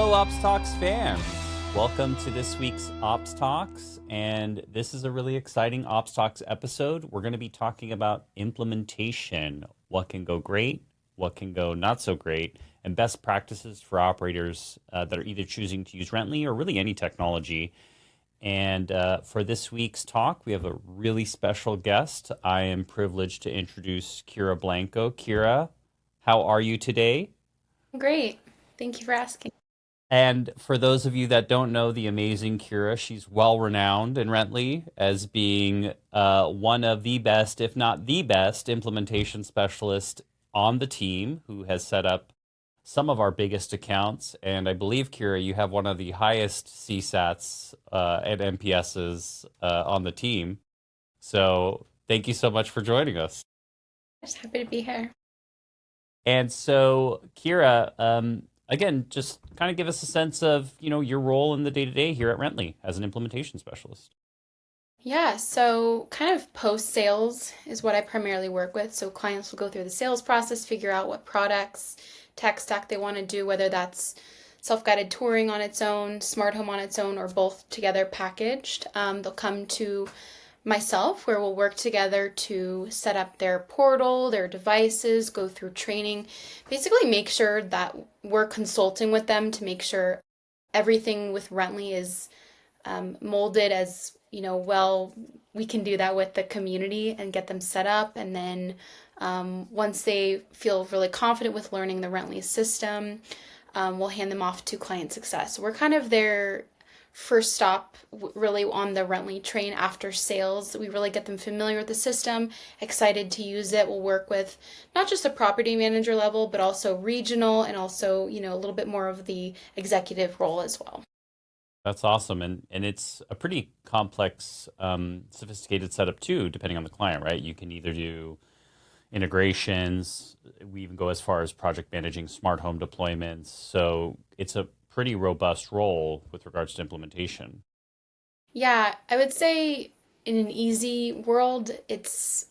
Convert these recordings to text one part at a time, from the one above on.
Hello, Ops Talks fans. Welcome to this week's Ops Talks. And this is a really exciting Ops Talks episode. We're going to be talking about implementation, what can go great, what can go not so great, and best practices for operators that are either choosing to use Rently or really any technology. And for this week's talk, we have a really special guest. I am privileged to introduce Kira Blanco. Kira, how are you today? Great. Thank you for asking. And for those of you that don't know the amazing Kira, she's well renowned in Rentley as being one of the best, if not the best, implementation specialist on the team who has set up some of our biggest accounts. And I believe, Kira, you have one of the highest CSATs and NPSs on the team. So thank you so much for joining us. Just happy to be here. And so, Kira, again, just kind of give us a sense of, your role in the day-to-day here at Rentley as an implementation specialist. Yeah, so kind of post sales is what I primarily work with. So clients will go through the sales process, figure out what products, tech stack they want to do, whether that's self-guided touring on its own, smart home on its own, or both together packaged. They'll come to myself where we'll work together to set up their portal, their devices, go through training, basically make sure that we're consulting with them to make sure everything with Rentley is molded as well. We can do that with the community and get them set up, and then once they feel really confident with learning the Rentley system, we'll hand them off to client success. So we're kind of their first stop really on the Rentley train after sales. We really get them familiar with the system, excited to use it. We'll work with not just the property manager level, but also regional and also, a little bit more of the executive role as well. That's awesome. And it's a pretty complex, sophisticated setup too, depending on the client, right? You can either do integrations. We even go as far as project managing smart home deployments. So it's a pretty robust role with regards to implementation. Yeah, I would say in an easy world, it's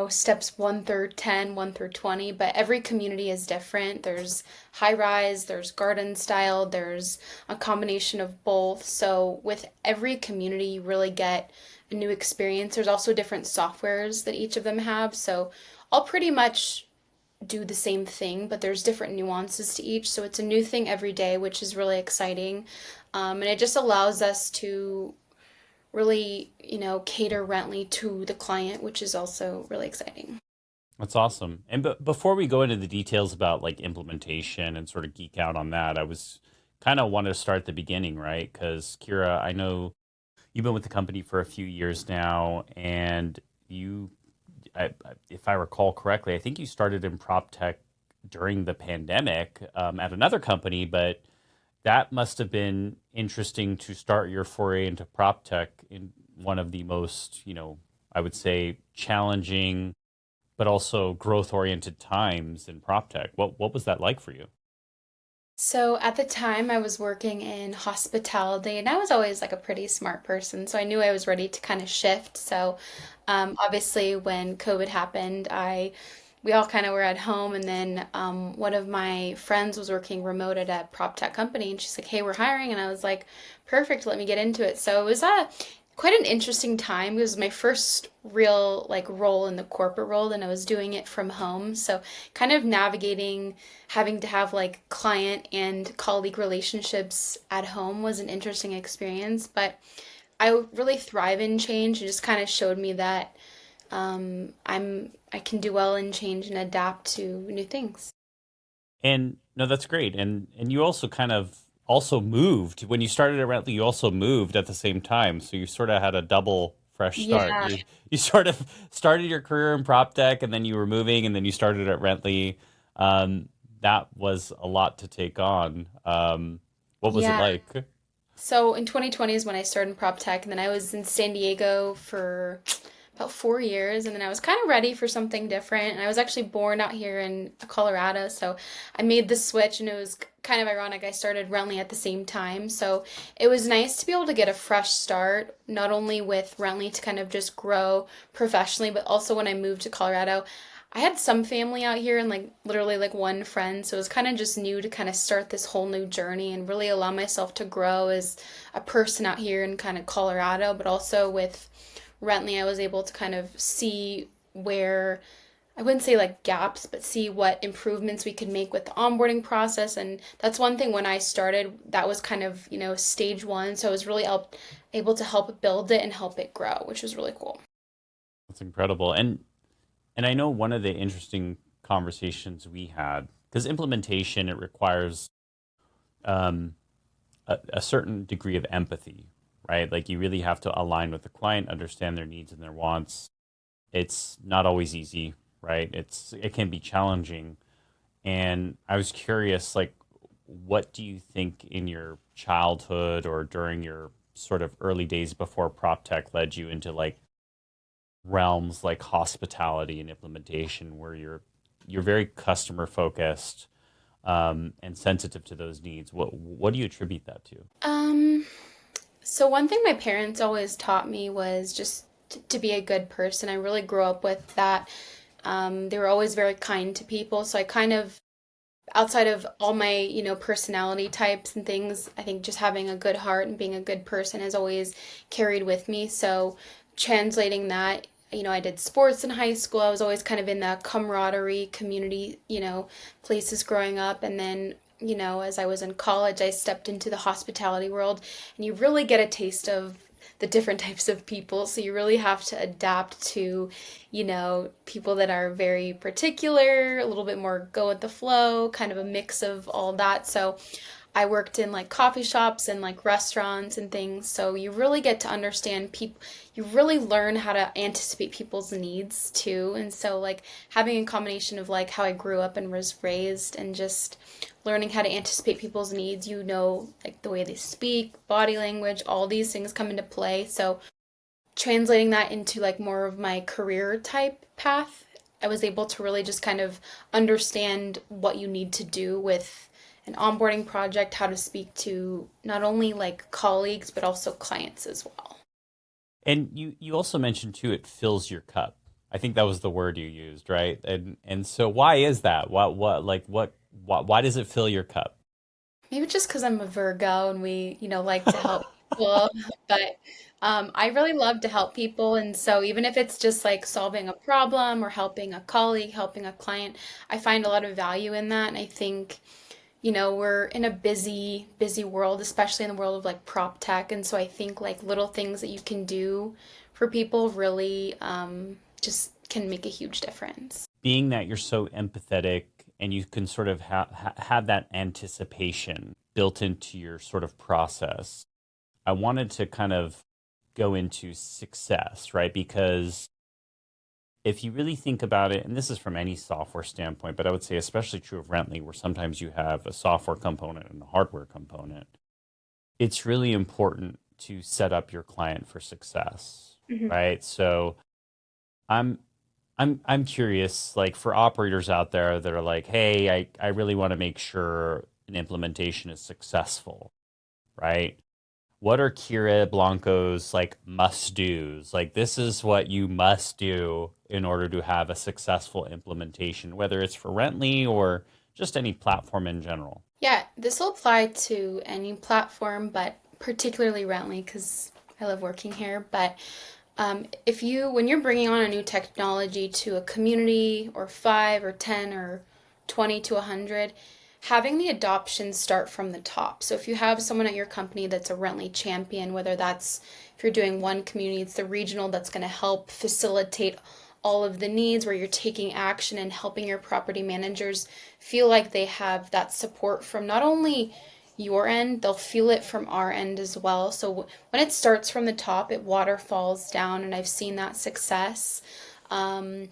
steps 1 through 10, 1 through 20, but every community is different. There's high rise, there's garden style, there's a combination of both. So with every community, you really get a new experience. There's also different softwares that each of them have. So I'll pretty much do the same thing, but there's different nuances to each. So it's a new thing every day, which is really exciting. And it just allows us to really, cater Rentley to the client, which is also really exciting. That's awesome. And before we go into the details about like implementation and sort of geek out on that, I was kind of want to start at the beginning, right? Because Kira, I know you've been with the company for a few years now, and if I recall correctly, I think you started in PropTech during the pandemic at another company, but that must have been interesting to start your foray into PropTech in one of the most, I would say challenging, but also growth oriented times in PropTech. What was that like for you? So at the time, I was working in hospitality, and I was always like a pretty smart person, so I knew I was ready to kind of shift. So obviously, when COVID happened, I we all kind of were at home, and then one of my friends was working remote at a prop tech company, and she's like, "Hey, we're hiring," and I was like, "Perfect, let me get into it." So it was quite an interesting time. It was my first real like role in the corporate world, and I was doing it from home. So kind of navigating having to have like client and colleague relationships at home was an interesting experience, but I really thrive in change. It just kind of showed me that I can do well in change and adapt to new things. And no, that's great. And you also kind of also moved when you started at Rentley. You also moved at the same time, so you sort of had a double fresh start. Yeah. You sort of started your career in prop tech, and then you were moving, and then you started at Rentley. That was a lot to take on. What was it Yeah. like? So in 2020 is when I started in prop tech, and then I was in San Diego for about 4 years, and then I was kind of ready for something different. And I was actually born out here in Colorado, so I made the switch, and it was kind of ironic. I started Rentley at the same time, so it was nice to be able to get a fresh start, not only with Rentley to kind of just grow professionally, but also when I moved to Colorado, I had some family out here and like literally like one friend, so it was kind of just new to kind of start this whole new journey and really allow myself to grow as a person out here in kind of Colorado, but also with Rentley, I was able to kind of see where I wouldn't say like gaps, but see what improvements we could make with the onboarding process. And that's one thing when I started, that was kind of, stage one. So I was really able to help build it and help it grow, which was really cool. That's incredible. And I know one of the interesting conversations we had, because implementation, it requires um, a certain degree of empathy, right? Like you really have to align with the client, understand their needs and their wants. It's not always easy, right? It can be challenging. And I was curious, like, what do you think in your childhood or during your sort of early days before PropTech led you into like realms like hospitality and implementation, where you're very customer focused and sensitive to those needs? What do you attribute that to? Um, so one thing my parents always taught me was just to be a good person. I really grew up with that. They were always very kind to people, so I kind of outside of all my, personality types and things, I think just having a good heart and being a good person has always carried with me. So translating that, I did sports in high school. I was always kind of in that camaraderie community, places growing up. And then, as I was in college, I stepped into the hospitality world and you really get a taste of the different types of people. So you really have to adapt to, people that are very particular, a little bit more go with the flow, kind of a mix of all that. So I worked in like coffee shops and like restaurants and things. So you really get to understand people. You really learn how to anticipate people's needs too. And so like having a combination of like how I grew up and was raised and just learning how to anticipate people's needs, like the way they speak, body language, all these things come into play. So translating that into like more of my career type path, I was able to really just kind of understand what you need to do with an onboarding project, how to speak to not only like colleagues but also clients as well. And you also mentioned too, it fills your cup. I think that was the word you used, right? And so why is that? Why does it fill your cup? Maybe just because I'm a Virgo and we, like to help people, but I really love to help people. And so even if it's just like solving a problem or helping a colleague, helping a client, I find a lot of value in that. And I think, we're in a busy, busy world, especially in the world of like prop tech. And so I think like little things that you can do for people really just can make a huge difference. Being that you're so empathetic and you can sort of have that anticipation built into your sort of process, I wanted to kind of go into success, right? Because if you really think about it, and this is from any software standpoint, but I would say especially true of Rentley, where sometimes you have a software component and a hardware component, it's really important to set up your client for success, Mhm. right? So I'm I'm curious, like for operators out there that are like, hey, I really want to make sure an implementation is successful, right? What are Kira Blanco's like must do's? Like this is what you must do in order to have a successful implementation, whether it's for Rentley or just any platform in general. Yeah, this will apply to any platform, but particularly Rentley because I love working here. But when you're bringing on a new technology to a community or 5 or 10 or 20 to 100, having the adoption start from the top. So if you have someone at your company that's a Rentley champion, whether that's if you're doing one community, it's the regional that's going to help facilitate all of the needs where you're taking action and helping your property managers feel like they have that support from not only your end, they'll feel it from our end as well. So when it starts from the top, it waterfalls down, and I've seen that success. Um,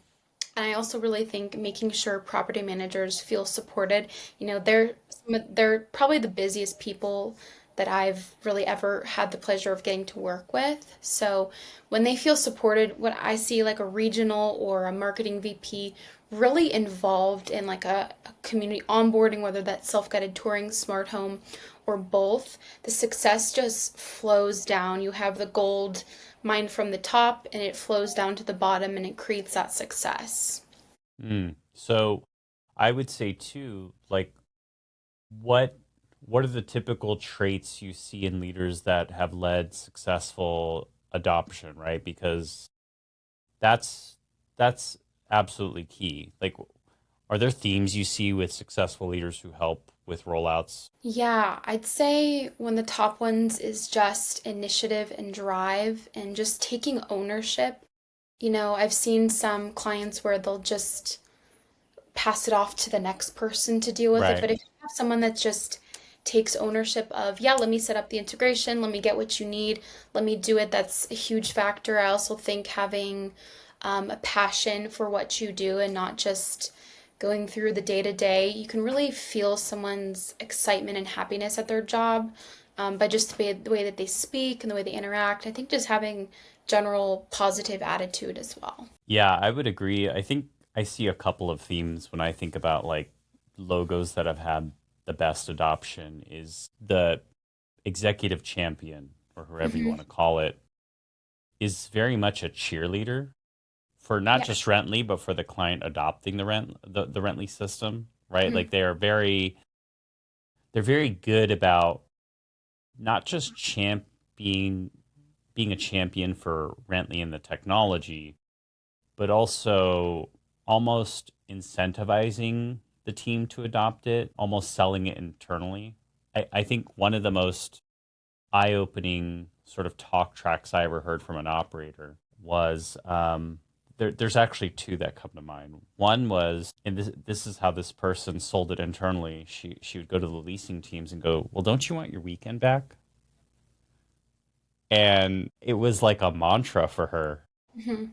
and I also really think making sure property managers feel supported. They're probably the busiest people that I've really ever had the pleasure of getting to work with. So when they feel supported, when I see like a regional or a marketing VP really involved in like a community onboarding, whether that's self-guided touring, smart home, or both, the success just flows down. You have the gold mine from the top and it flows down to the bottom and it creates that success. So I would say too, like what what are the typical traits you see in leaders that have led successful adoption, right? Because that's that's absolutely key. Like, are there themes you see with successful leaders who help with rollouts? Yeah, I'd say one of the top ones is just initiative and drive and just taking ownership. I've seen some clients where they'll just pass it off to the next person to deal with it. Right. But if you have someone that just takes ownership of, yeah, let me set up the integration, let me get what you need, let me do it, that's a huge factor. I also think having a passion for what you do and not just going through the day to day, you can really feel someone's excitement and happiness at their job by just the way that they speak and the way they interact. I think just having general positive attitude as well. Yeah, I would agree. I think I see a couple of themes when I think about like logos that have had the best adoption is the executive champion or whoever you Hmm. want to call it is very much a cheerleader for not Yeah. just Rently, but for the client adopting the Rently system, right? Hmm. Like they're very good about not just champion being a champion for Rently and the technology, but also almost incentivizing the team to adopt it, almost selling it internally. I think one of the most eye opening sort of talk tracks I ever heard from an operator was there's actually two that come to mind. One was, and this is how this person sold it internally. She would go to the leasing teams and go, "Well, don't you want your weekend back?" And it was like a mantra for her Hmm.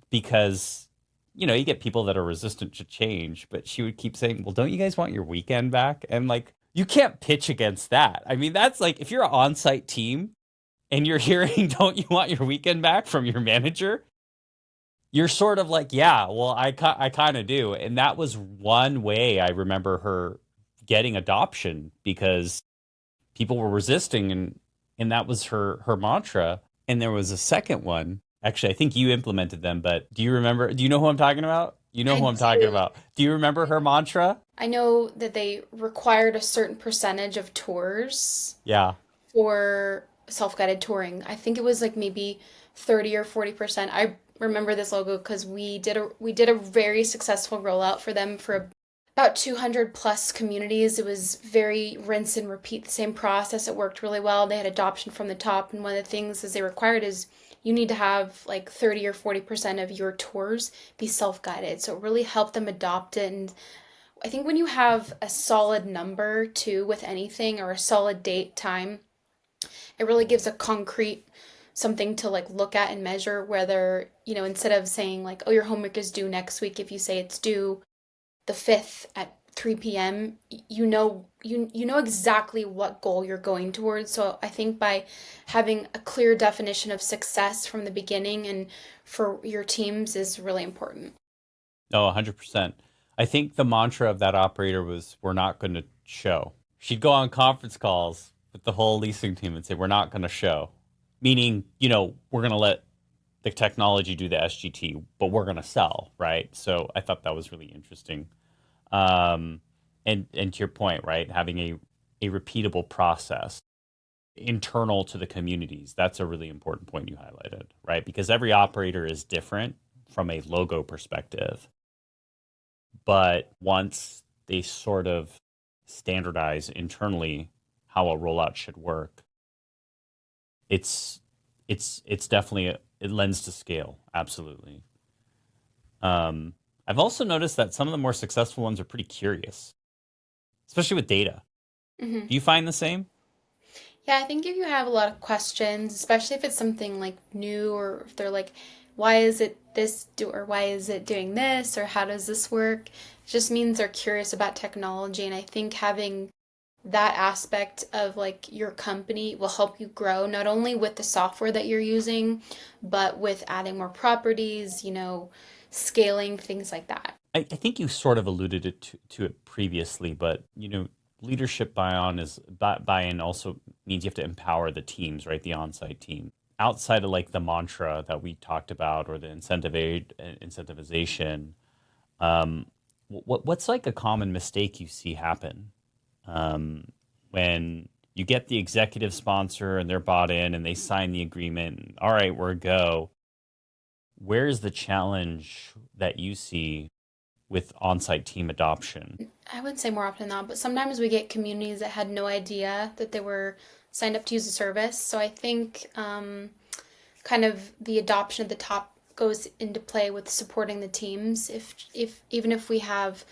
because you get people that are resistant to change, but she would keep saying, "Well, don't you guys want your weekend back?" And like you can't pitch against that. I mean, that's like if you're an on-site team and you're hearing don't you want your weekend back from your manager, you're sort of like, yeah, well, I kind of do. And that was one way I remember her getting adoption because people were resisting, and that was her mantra. And there was a second one. Actually, I think you implemented them, but do you know who I'm talking about? You know I who I'm talking do. about. Do you remember her mantra? I know that they required a certain percentage of tours Yeah. for self-guided touring. I think it was like maybe 30 or 40%. I remember this logo because we did a very successful rollout for them for about 200 plus communities. It was very rinse and repeat the same process. It worked really well. They had adoption from the top, and one of the things as they required is you need to have like 30 or 40% of your tours be self-guided. So it really helped them adopt it. And I think when you have a solid number too with anything or a solid date time, it really gives a concrete something to like look at and measure whether, instead of saying like, oh, your homework is due next week, if you say it's due the 5th at 3 p.m., you know exactly what goal you're going towards. So I think by having a clear definition of success from the beginning and for your teams is really important. No, 100%. I think the mantra of that operator was, we're not going to show. She'd go on conference calls with the whole leasing team and say, we're not going to show. Meaning, we're going to let the technology do the SGT, but we're going to sell, right? So I thought that was really interesting. Um, and to your point, right, having a repeatable process internal to the communities, that's a really important point you highlighted, right? Because every operator is different from a logo perspective. But once they sort of standardize internally how a rollout should work, it's it's definitely it lends to scale. Absolutely. Um, I've also noticed that some of the more successful ones are pretty curious, especially with data. Hmm. Do you find the same? Yeah, I think if you have a lot of questions, especially if it's something like new or if they're like, why is it this do or why is it doing this or how does this work? It just means they're curious about technology. And I think having that aspect of like your company will help you grow not only with the software that you're using, but with adding more properties, scaling, things like that. I think you sort of alluded to it previously, but leadership buy-in also means you have to empower the teams, right? The on-site team. Outside of like the mantra that we talked about or the incentivization, Um, what's like a common mistake you see happen um, when you get the executive sponsor and they're bought in and they sign the agreement? And, all right, we're a go. Where's the challenge that you see with on-site team adoption? I would say more often than not, but sometimes we get communities that had no idea that they were signed up to use the service. So I think kind of the adoption at the top goes into play with supporting the teams. If even if we have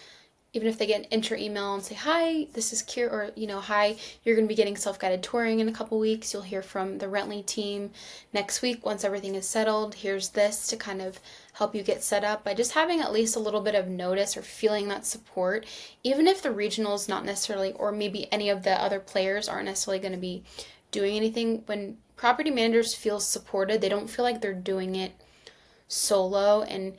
even if they get an intro email and say, hi, this is Kira, or, hi, you're going to be getting self-guided touring in a couple weeks. You'll hear from the Rentley team next week once everything is settled. Here's this to kind of help you get set up by just having at least a little bit of notice or feeling that support, even if the regionals not necessarily, or maybe any of the other players aren't necessarily going to be doing anything. When property managers feel supported, they don't feel like they're doing it solo, and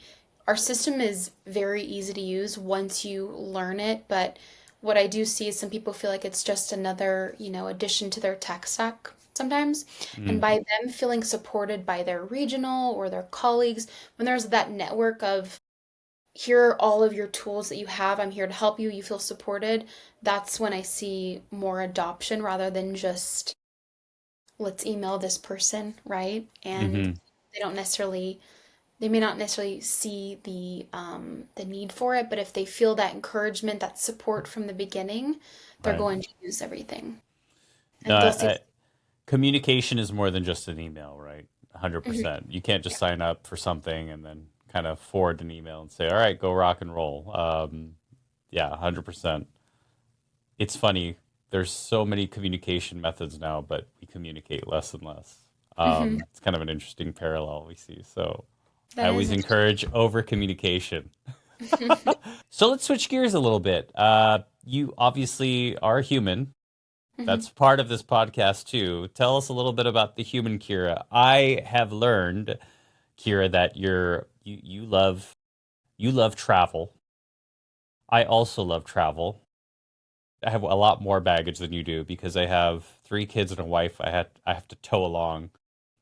our system is very easy to use once you learn it, but what I do see is some people feel like it's just another, addition to their tech stack sometimes. And Mm, by them feeling supported by their regional or their colleagues, when there's that network of here are all of your tools that you have, I'm here to help you, you feel supported, that's when I see more adoption rather than just let's email this person, right? And hmm they don't necessarily they may not necessarily see the need for it, but if they feel that encouragement, that support from the beginning, they're Right. going to use everything, No, and they'll see. communication is more than just an email, right? Mhm. 100%. You can't just Yeah. sign up for something and then kind of forward an email and say, all right, go rock and roll. Yeah, 100%. It's funny. There's so many communication methods now, but we communicate less and less. Hmm. It's kind of an interesting parallel we see. So I That is always interesting. encourage over communication. So let's switch gears a little bit. You obviously are human. Hmm. That's part of this podcast too. Tell us a little bit about the human Kira. I have learned, Kira, that you love travel. I also love travel. I have a lot more baggage than you do because I have three kids and a wife I have to tow along.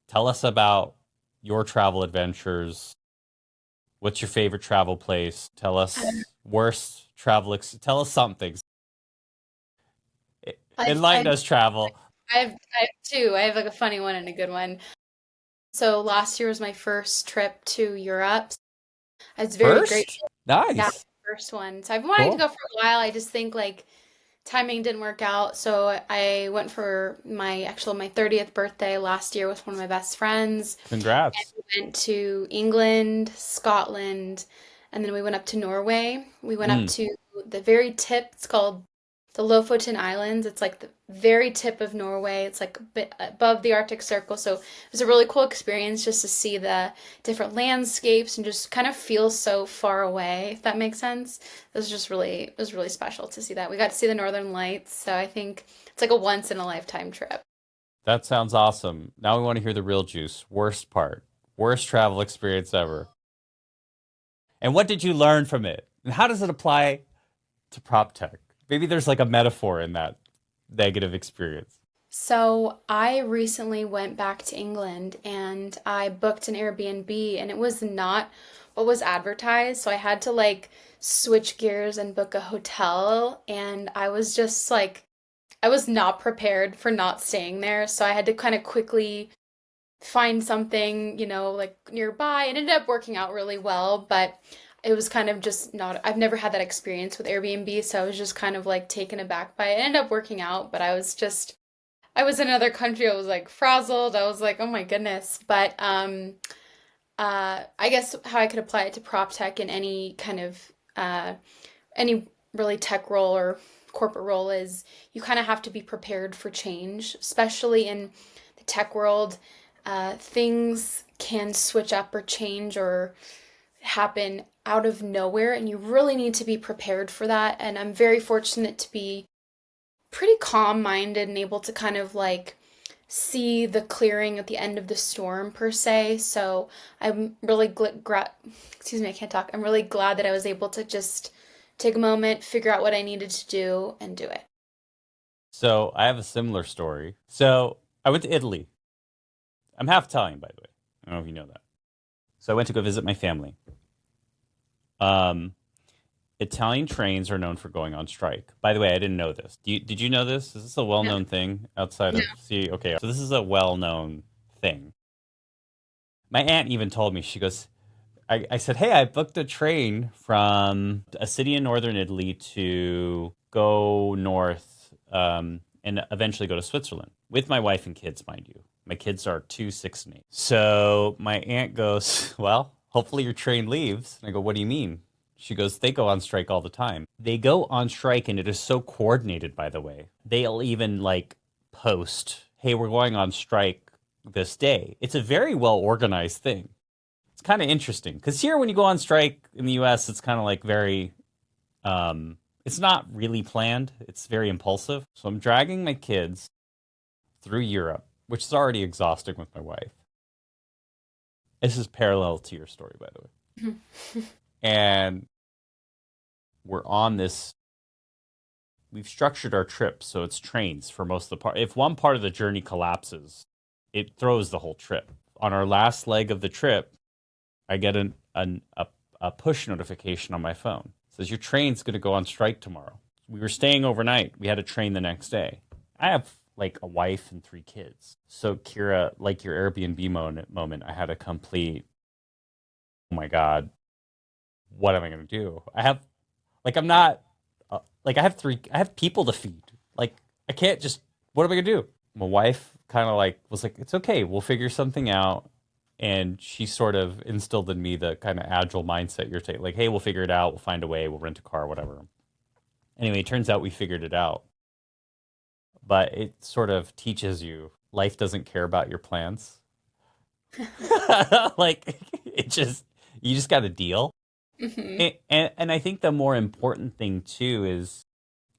Tell us about your travel adventures. What's your favorite travel place? Tell us worst tell us something. I've, Enlighten I've, us, travel. I have two. I have like a funny one and a good one. So last year was my first trip to Europe. I was very First? grateful. Yeah, Nice. first one. So I've been wanting to Cool. go for a while. I just think like timing didn't work out. So I went for my 30th birthday last year with one of my best friends. And Congrats. we went to England, Scotland, and then we went up to Norway. We went up Mm. to the very tip. It's called the Lofoten Islands. It's like the very tip of Norway. It's like a bit above the Arctic Circle. So it was a really cool experience just to see the different landscapes and just kind of feel so far away, if that makes sense. It was really special to see that. We got to see the Northern Lights. So I think it's like a once in a lifetime trip. That sounds awesome. Now we want to hear the real juice. Worst part. Worst travel experience ever. And what did you learn from it? And how does it apply to PropTech? Maybe there's like a metaphor in that negative experience. So I recently went back to England and I booked an Airbnb and it was not what was advertised. So I had to like switch gears and book a hotel and I was just like I was not prepared for not staying there. So I had to kind of quickly find something, like nearby. It ended up working out really well, but it was kind of just not, I've never had that experience with Airbnb. So I was just kind of like taken aback by it. It ended up working out, but I was in another country. I was like frazzled. I was like, oh my goodness. But I guess how I could apply it to prop tech in any kind of any really tech role or corporate role is you kind of have to be prepared for change, especially in the tech world. Things can switch up or change or happen out of nowhere, and you really need to be prepared for that. And I'm very fortunate to be pretty calm minded and able to kind of like see the clearing at the end of the storm per se. So I'm really excuse me, I can't talk. I'm really glad that I was able to just take a moment, figure out what I needed to do and do it. So I have a similar story. So I went to Italy. I'm half Italian, by the way. I don't know if you know that. So I went to go visit my family. Um, Italian trains are known for going on strike. By the way, I didn't know this. Did you know this? Is this a No, well-known thing outside no. of see? Okay, so this is a well-known thing. My aunt even told me, she goes, I said, hey, I booked a train from a city in northern Italy to go north and eventually go to Switzerland with my wife and kids, mind you. My kids are 2, 6, and 8. So my aunt goes, well, hopefully your train leaves. And I go, what do you mean? She goes, they go on strike all the time. They go on strike, and it is so coordinated, by the way. They'll even like post, hey, we're going on strike this day. It's a very well organized thing. It's kind of interesting because here, when you go on strike in the U.S., it's kind of like very, it's not really planned. It's very impulsive. So I'm dragging my kids through Europe, which is already exhausting with my wife. This is parallel to your story, by the way. And we're on this. We've structured our trip so it's trains for most of the part. If one part of the journey collapses, it throws the whole trip. On our last leg of the trip, I get a push notification on my phone. It says your train's going to go on strike tomorrow. We were staying overnight. We had a train the next day. I have like a wife and 3 kids. So Kira, like your Airbnb moment, I had a complete, oh my God, what am I going to do? I have, like, I'm not, like, I have people to feed. Like, I can't just, what am I going to do? My wife kind of like was like, it's okay. We'll figure something out. And she sort of instilled in me the kind of agile mindset you're taking, like, hey, we'll figure it out, we'll find a way, we'll rent a car, whatever. Anyway, it turns out we figured it out, but it sort of teaches you life doesn't care about your plans. Like, it just, you just got to deal. Hmm. And I think the more important thing too is,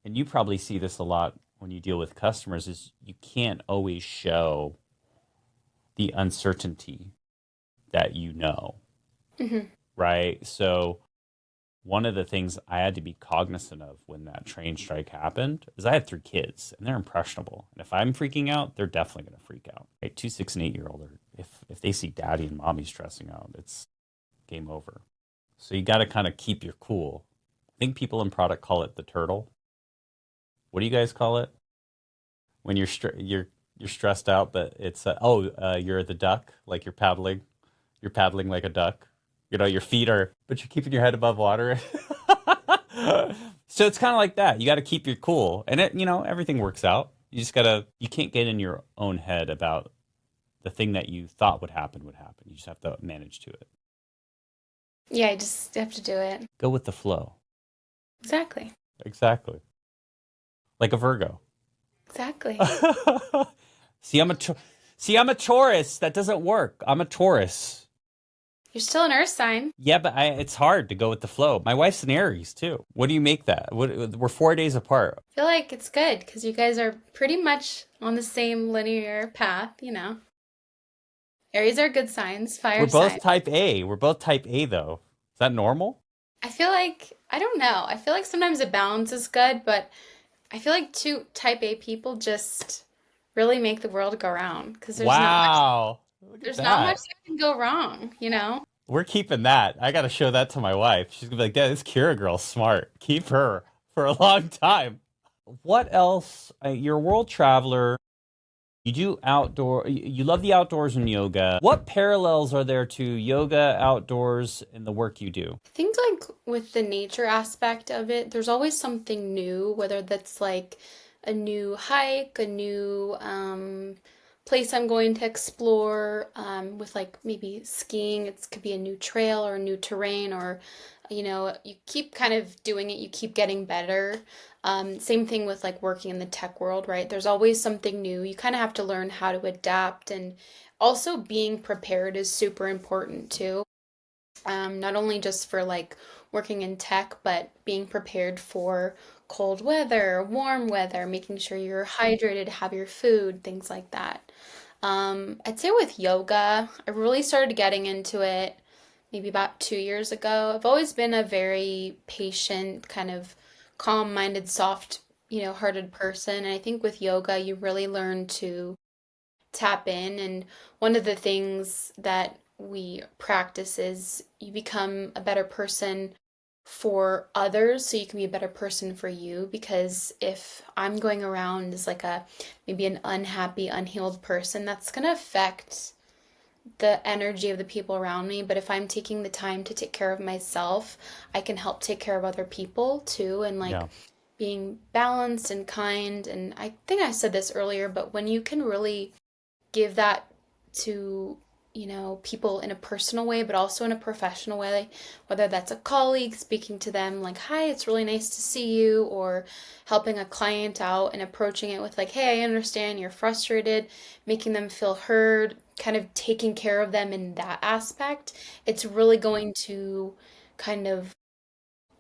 and you probably see this a lot when you deal with customers, is you can't always show the uncertainty that you know, Hmm. right? So one of the things I had to be cognizant of when that train strike happened is I had 3 kids and they're impressionable. And if I'm freaking out, they're definitely going to freak out. Right? 2, 6, and 8 year old, if they see daddy and mommy stressing out, it's game over. So you got to kind of keep your cool. I think people in product call it the turtle. What do you guys call it when you're stressed out, but it's you're the duck, like you're paddling like a duck. You know, your feet are, but you're keeping your head above water. So it's kind of like that. You got to keep your cool, and everything works out. You just gotta, you can't get in your own head about the thing that you thought would happen would happen. You just have to manage to it. Yeah, I just have to do it. Go with the flow. Exactly. Exactly. Like a Virgo. Exactly. See, I'm a Taurus. That doesn't work. I'm a Taurus. You're still an earth sign. Yeah, but it's hard to go with the flow. My wife's an Aries too. What do you make that? We're 4 days apart. I feel like it's good because you guys are pretty much on the same linear path. Aries are good signs, We're fire both sign. type A. We're both type A though. Is that normal? I feel like, I don't know. I feel like sometimes a balance is good, but I feel like two type A people just really make the world go round because Wow. Look at there's not much that. that can go wrong. We're keeping that. I got to show that to my wife. She's gonna be like, "Yeah, this Kira girl's smart. Keep her for a long time." What else? You're a world traveler. You do outdoor. You love the outdoors and yoga. What parallels are there to yoga, outdoors, and the work you do? I think like with the nature aspect of it, there's always something new, whether that's like a new hike, a new place I'm going to explore, with like maybe skiing, it could be a new trail or a new terrain, or you keep kind of doing it, you keep getting better. Same thing with like working in the tech world, right? There's always something new. You kind of have to learn how to adapt, and also being prepared is super important too. Not only just for like working in tech, but being prepared for cold weather, warm weather, making sure you're hydrated, have your food, things like that. I'd say with yoga, I really started getting into it maybe about 2 years ago. I've always been a very patient, kind of calm-minded, soft, hearted person. And I think with yoga, you really learn to tap in. And one of the things that we practice is you become a better person for others so you can be a better person for you. Because if I'm going around as like a maybe an unhappy, unhealed person, that's going to affect the energy of the people around me. But if I'm taking the time to take care of myself, I can help take care of other people too. And like Yeah. being balanced and kind. And I think I said this earlier, but when you can really give that to, people in a personal way, but also in a professional way, whether that's a colleague speaking to them like, hi, it's really nice to see you, or helping a client out and approaching it with like, hey, I understand you're frustrated, making them feel heard, kind of taking care of them in that aspect, it's really going to kind of,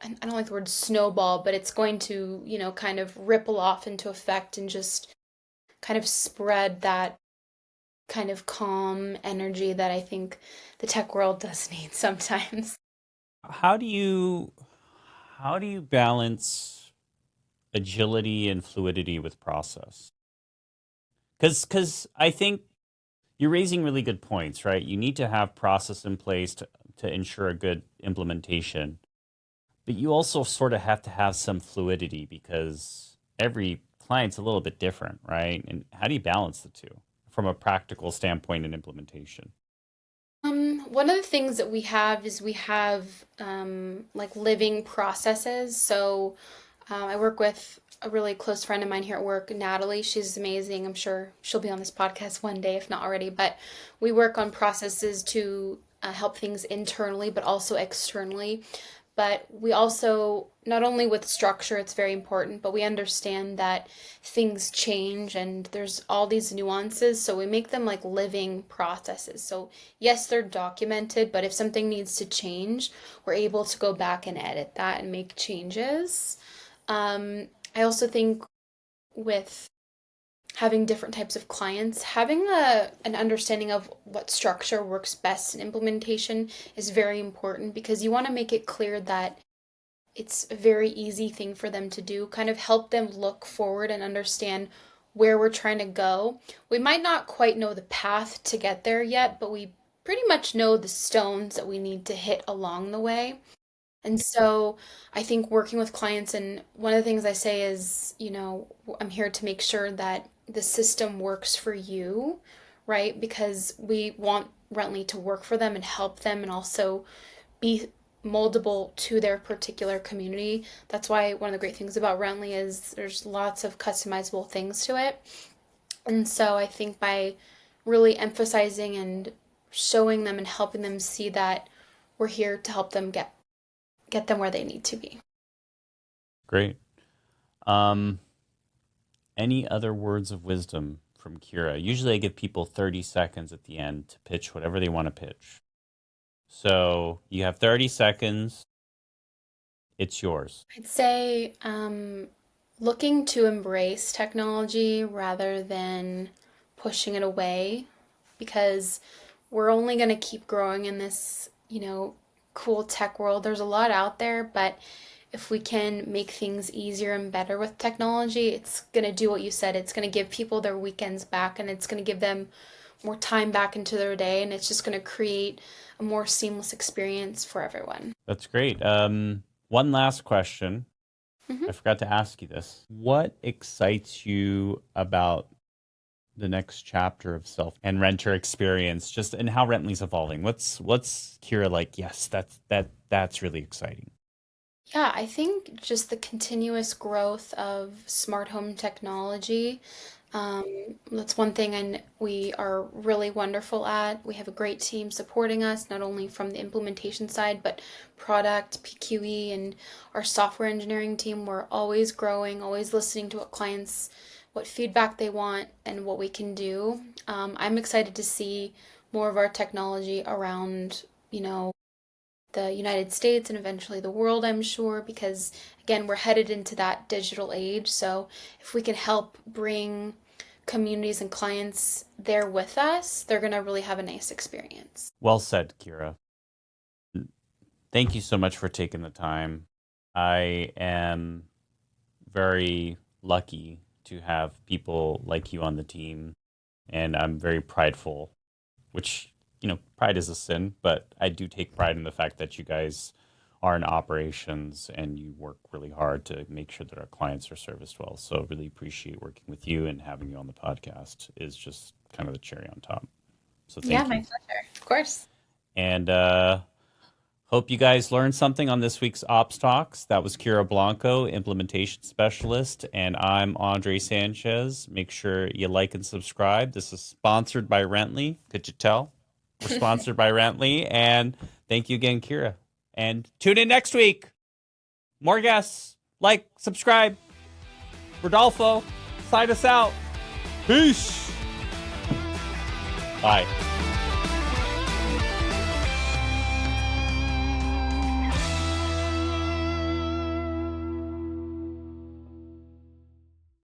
I don't like the word snowball, but it's going to, kind of ripple off into effect and just kind of spread that kind of calm energy that I think the tech world does need sometimes. How do you balance agility and fluidity with process? Because I think you're raising really good points, right? You need to have process in place to ensure a good implementation, but you also sort of have to have some fluidity because every client's a little bit different, right? And how do you balance the two from a practical standpoint in implementation? One of the things that we have is we have like living processes. So I work with a really close friend of mine here at work, Natalie. She's amazing. I'm sure she'll be on this podcast one day, if not already. But we work on processes to help things internally, but also externally. But we also, not only with structure, it's very important, but we understand that things change and there's all these nuances. So we make them like living processes. So, yes, they're documented, but if something needs to change, we're able to go back and edit that and make changes. I also think with having different types of clients, having an understanding of what structure works best in implementation is very important because you want to make it clear that it's a very easy thing for them to do, kind of help them look forward and understand where we're trying to go. We might not quite know the path to get there yet, but we pretty much know the stones that we need to hit along the way. And so I think working with clients, and one of the things I say is, I'm here to make sure that the system works for you, right? Because we want Rentley to work for them and help them and also be moldable to their particular community. That's why one of the great things about Rentley is there's lots of customizable things to it. And so I think by really emphasizing and showing them and helping them see that we're here to help them get them where they need to be. Great. Um, any other words of wisdom from Kira? Usually I give people 30 seconds at the end to pitch whatever they want to pitch. So you have 30 seconds. It's yours. I'd say looking to embrace technology rather than pushing it away because we're only going to keep growing in this, cool tech world. There's a lot out there, but if we can make things easier and better with technology, it's going to do what you said. It's going to give people their weekends back and it's going to give them more time back into their day and it's just going to create a more seamless experience for everyone. That's great. One last question. Mm-hmm. I forgot to ask you this. What excites you about the next chapter of self and renter experience, just and how Rentley's evolving? What's Kira like? Yes, that's really exciting. Yeah, I think just the continuous growth of smart home technology. That's one thing and we are really wonderful at. We have a great team supporting us, not only from the implementation side, but product, PQE, and our software engineering team. We're always growing, always listening to what clients, what feedback they want, and what we can do. I'm excited to see more of our technology around, the United States and eventually the world, I'm sure, because again, we're headed into that digital age. So if we can help bring communities and clients there with us, they're going to really have a nice experience. Well said, Kira. Thank you so much for taking the time. I am very lucky to have people like you on the team, and I'm very prideful, which, pride is a sin, but I do take pride in the fact that you guys are in operations and you work really hard to make sure that our clients are serviced well. So really appreciate working with you, and having you on the podcast is just kind of the cherry on top. So Yeah, thank my you. pleasure. Of course. And hope you guys learned something on this week's Ops Talks. That was Kira Blanco, implementation specialist, and I'm Andre Sanchez. Make sure you like and subscribe. This is sponsored by Rently. Could you tell? We're sponsored by Rently. And thank you again, Kira. And tune in next week. More guests. Like, subscribe. Rodolfo, sign us out. Peace. Bye.